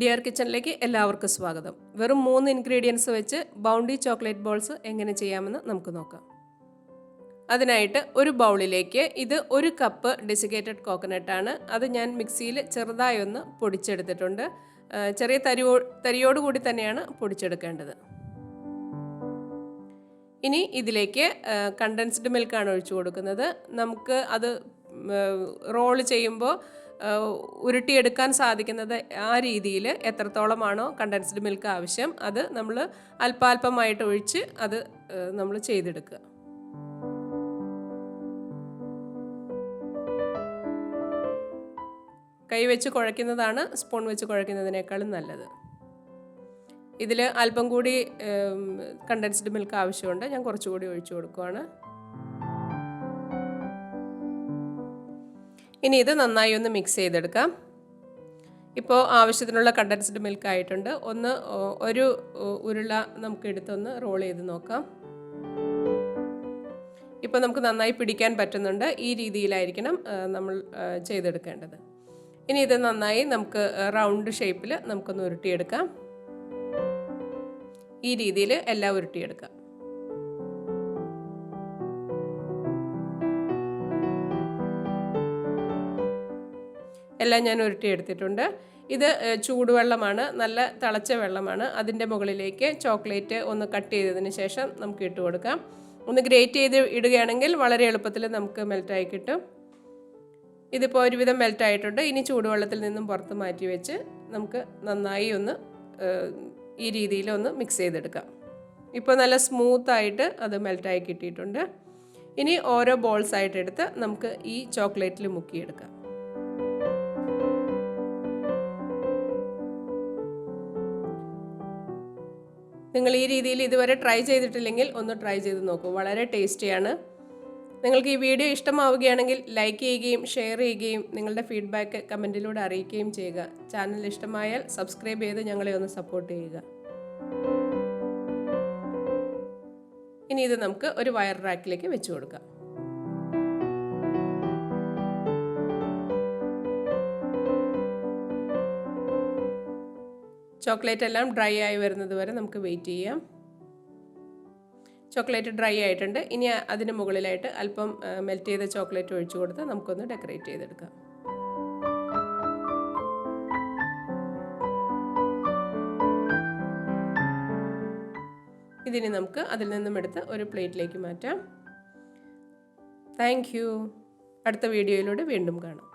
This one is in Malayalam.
ഡിയർ കിച്ചണിലേക്ക് എല്ലാവർക്കും സ്വാഗതം. വെറും 3 ഇൻഗ്രീഡിയൻസ് വെച്ച് ബൗണ്ടി ചോക്ലേറ്റ് ബോൾസ് എങ്ങനെ ചെയ്യാമെന്ന് നമുക്ക് നോക്കാം. അതിനായിട്ട് ഒരു ബൗളിലേക്ക് ഇത് 1 കപ്പ് ഡെസിക്കേറ്റഡ് കോക്കനട്ട് ആണ്. അത് ഞാൻ മിക്സിയിൽ ചെറുതായി ഒന്ന് പൊടിച്ചെടുത്തിട്ടുണ്ട്. ചെറിയ തരിയോടുകൂടി തന്നെയാണ് പൊടിച്ചെടുക്കേണ്ടത്. ഇനി ഇതിലേക്ക് കണ്ടൻസ്ഡ് മിൽക്കാണ് ഒഴിച്ചു കൊടുക്കുന്നത്. നമുക്ക് അത് റോള് ചെയ്യുമ്പോൾ ഉരുട്ടിയെടുക്കാൻ സാധിക്കുന്നത് ആ രീതിയിൽ എത്രത്തോളമാണോ കണ്ടൻസ്ഡ് മിൽക്ക് ആവശ്യം അത് നമ്മൾ അല്പാൽപമായിട്ട് ഒഴിച്ച് അത് നമ്മൾ ചെയ്തെടുക്കുക. കൈ വെച്ച് കുഴയ്ക്കുന്നതാണ് സ്പൂൺ വെച്ച് കുഴയ്ക്കുന്നതിനേക്കാളും നല്ലത്. ഇതിൽ അല്പം കൂടി കണ്ടൻസ്ഡ് മിൽക്ക് ആവശ്യമുണ്ട്. ഞാൻ കുറച്ചുകൂടി ഒഴിച്ചു കൊടുക്കുകയാണ്. ഇനി ഇത് നന്നായി ഒന്ന് മിക്സ് ചെയ്തെടുക്കാം. ഇപ്പോൾ ആവശ്യത്തിനുള്ള കണ്ടൻസ്ഡ് മിൽക്ക് ആയിട്ടുണ്ട്. ഒരു ഉരുള നമുക്ക് എടുത്തൊന്ന് റോൾ ചെയ്ത് നോക്കാം. ഇപ്പോൾ നമുക്ക് നന്നായി പിടിക്കാൻ പറ്റുന്നുണ്ട്. ഈ രീതിയിലായിരിക്കണം നമ്മൾ ചെയ്തെടുക്കേണ്ടത്. ഇനി ഇത് നന്നായി നമുക്ക് റൗണ്ട് ഷേപ്പിൽ നമുക്കൊന്ന് ഉരുട്ടിയെടുക്കാം. ഈ രീതിയിൽ എല്ലാം ഉരുട്ടിയെടുക്കാം. എല്ലാം ഞാൻ ഉരുട്ടിയെടുത്തിട്ടുണ്ട്. ഇത് ചൂടുവെള്ളമാണ്, നല്ല തിളച്ച വെള്ളമാണ്. അതിൻ്റെ മുകളിലേക്ക് ചോക്ലേറ്റ് ഒന്ന് കട്ട് ചെയ്തതിന് ശേഷം നമുക്ക് ഇട്ട് കൊടുക്കാം. ഒന്ന് ഗ്രേറ്റ് ചെയ്ത് ഇടുകയാണെങ്കിൽ വളരെ എളുപ്പത്തിൽ നമുക്ക് മെൽറ്റായി കിട്ടും. ഇതിപ്പോൾ ഒരുവിധം മെൽറ്റായിട്ടുണ്ട്. ഇനി ചൂടുവെള്ളത്തിൽ നിന്നും പുറത്ത് മാറ്റി വെച്ച് നമുക്ക് നന്നായി ഒന്ന് ഈ രീതിയിൽ ഒന്ന് മിക്സ് ചെയ്തെടുക്കാം. ഇപ്പോൾ നല്ല സ്മൂത്തായിട്ട് അത് മെൽറ്റായി കിട്ടിയിട്ടുണ്ട്. ഇനി ഓരോ ബോൾസായിട്ട് എടുത്ത് നമുക്ക് ഈ ചോക്ലേറ്റിൽ മുക്കിയെടുക്കാം. നിങ്ങൾ ഈ രീതിയിൽ ഇതുവരെ ട്രൈ ചെയ്തിട്ടില്ലെങ്കിൽ ഒന്ന് ട്രൈ ചെയ്ത് നോക്കൂ. വളരെ ടേസ്റ്റിയാണ്. നിങ്ങൾക്ക് ഈ വീഡിയോ ഇഷ്ടമാവുകയാണെങ്കിൽ ലൈക്ക് ചെയ്യുകയും ഷെയർ ചെയ്യുകയും നിങ്ങളുടെ ഫീഡ്ബാക്ക് കമൻറ്റിലൂടെ അറിയിക്കുകയും ചെയ്യുക. ചാനൽ ഇഷ്ടമായാൽ സബ്സ്ക്രൈബ് ചെയ്ത് ഞങ്ങളെ ഒന്ന് സപ്പോർട്ട് ചെയ്യുക. ഇനി ഇത് നമുക്ക് ഒരു വയർ റാക്കിലേക്ക് വെച്ച് കൊടുക്കാം. ചോക്ലേറ്റ് എല്ലാം ഡ്രൈ ആയി വരുന്നത് വരെ നമുക്ക് വെയിറ്റ് ചെയ്യാം. ചോക്ലേറ്റ് ഡ്രൈ ആയിട്ടുണ്ട്. ഇനി അതിന് മുകളിലായിട്ട് അല്പം മെൽറ്റ് ചെയ്ത ചോക്ലേറ്റ് ഒഴിച്ചു കൊടുത്ത് നമുക്കൊന്ന് ഡെക്കറേറ്റ് ചെയ്തെടുക്കാം. ഇതിന് നമുക്ക് അതിൽ നിന്നും എടുത്ത് ഒരു പ്ലേറ്റിലേക്ക് മാറ്റാം. Thank you. അടുത്ത വീഡിയോയിലൂടെ വീണ്ടും കാണാം.